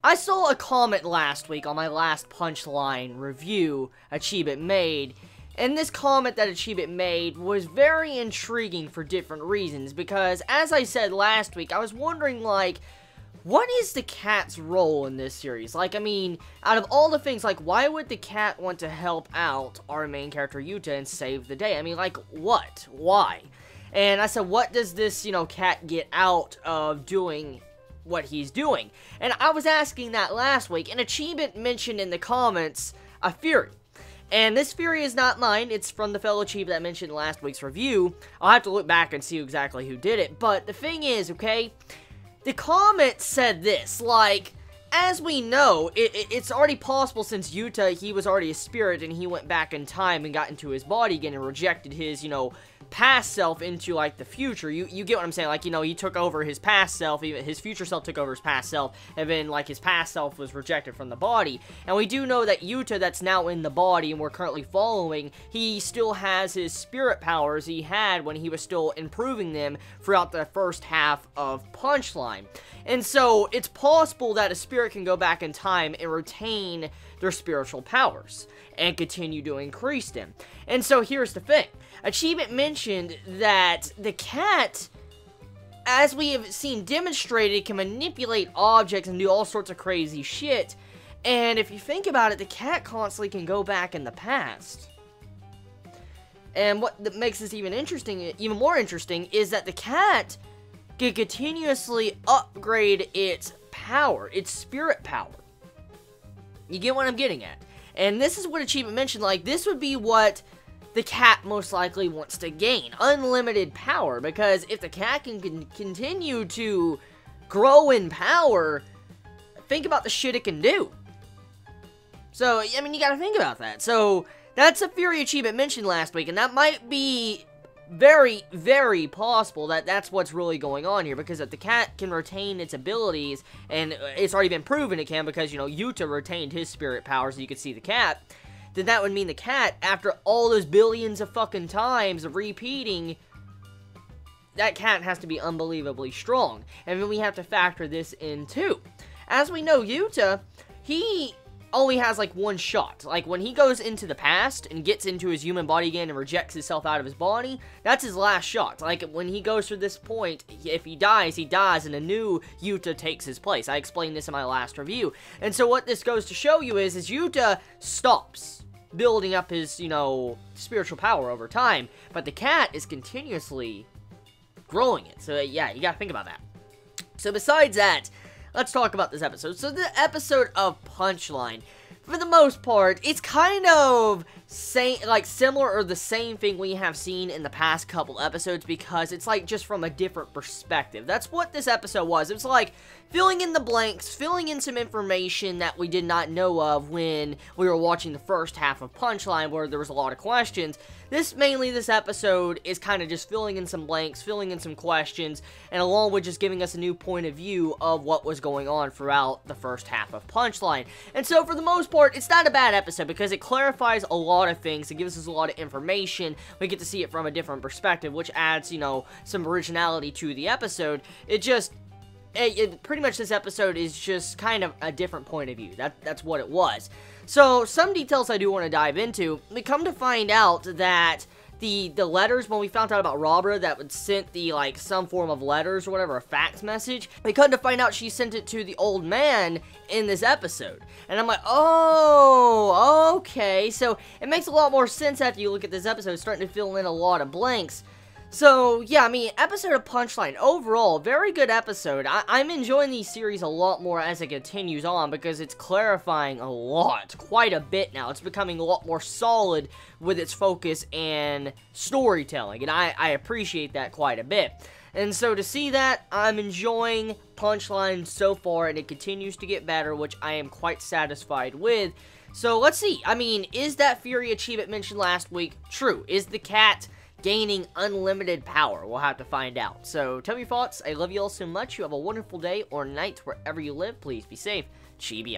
I saw a comment last week on my last Punchline review Achievement made, and this comment that Achievement made was very intriguing for different reasons, because as I said last week, I was wondering, like, what is the cat's role in this series? Like, I mean, out of all the things, like, why would the cat want to help out our main character Yuta and save the day? I mean, like, what? Why? And I said, what does this, cat get out of doing what he's doing? And I was asking that last week, and Achievement mentioned in the comments a theory. And this theory is not mine, it's from the fellow Achievement that mentioned in last week's review. I'll have to look back and see exactly who did it, but the thing is, okay, the comment said this, like, as we know, it's already possible since Yuta, he was already a spirit, and he went back in time and got into his body again and rejected his, past self into, like, the future. You get what I'm saying? Like, he took over his past self, even his future self took over his past self, and then, like, his past self was rejected from the body. And we do know that Yuta, that's now in the body and we're currently following, he still has his spirit powers he had when he was still improving them throughout the first half of Punchline. And so, it's possible that a spirit can go back in time and retain their spiritual powers and continue to increase them. And so, here's the thing. Achievement mentioned that the cat, as we have seen demonstrated, can manipulate objects and do all sorts of crazy shit. And if you think about it, the cat constantly can go back in the past. And what makes this even more interesting, is that the cat can continuously upgrade its power, its spirit power. You get what I'm getting at? And this is what Achievement mentioned, like, this would be what the cat most likely wants to gain. Unlimited power, because if the cat can continue to grow in power, think about the shit it can do. So, I mean, you gotta think about that. So, that's a theory Achievement mentioned last week, and that might be very, very possible that that's what's really going on here, because if the cat can retain its abilities, and it's already been proven it can, because, Yuta retained his spirit powers, so you could see the cat, then that would mean the cat, after all those billions of fucking times of repeating, that cat has to be unbelievably strong. And then we have to factor this in too. As we know, Yuta, he only has like one shot. Like, when he goes into the past and gets into his human body again and rejects himself out of his body, that's his last shot. Like, when he goes through this point, if he dies, and a new Yuta takes his place. I explained this in my last review. And so what this goes to show you is Yuta stops building up his, spiritual power over time, but the cat is continuously growing it. So, yeah, you gotta think about that. So, besides that, let's talk about this episode. So, the episode of Punchline, for the most part, it's kind of similar or the same thing we have seen in the past couple episodes, because it's like just from a different perspective. That's what this episode was. It was like filling in the blanks, filling in some information that we did not know of when we were watching the first half of Punchline, where there was a lot of questions. This episode is kind of just filling in some blanks, filling in some questions, and along with just giving us a new point of view of what was going on throughout the first half of Punchline. And so, for the most part, it's not a bad episode, because it clarifies a lot of things. It gives us a lot of information. We get to see it from a different perspective, which adds, some originality to the episode. Pretty much this episode is just kind of a different point of view. That's what it was. So, some details I do want to dive into. We come to find out that the letters, when we found out about Robra that would sent the, some form of letters or whatever, a fax message, we come to find out she sent it to the old man in this episode. And I'm like, oh, okay. So, it makes a lot more sense after you look at this episode, starting to fill in a lot of blanks. So, yeah, I mean, episode of Punchline, overall, very good episode. I'm enjoying the series a lot more as it continues on, because it's clarifying a lot, quite a bit now. It's becoming a lot more solid with its focus and storytelling, and I appreciate that quite a bit. And so, to see that, I'm enjoying Punchline so far, and it continues to get better, which I am quite satisfied with. So, let's see. I mean, is that Fury achievement mentioned last week true? Is the cat gaining unlimited power? We'll have to find out. So, tell me your thoughts. I love you all so much. You have a wonderful day or night wherever you live. Please be safe. Chibi out.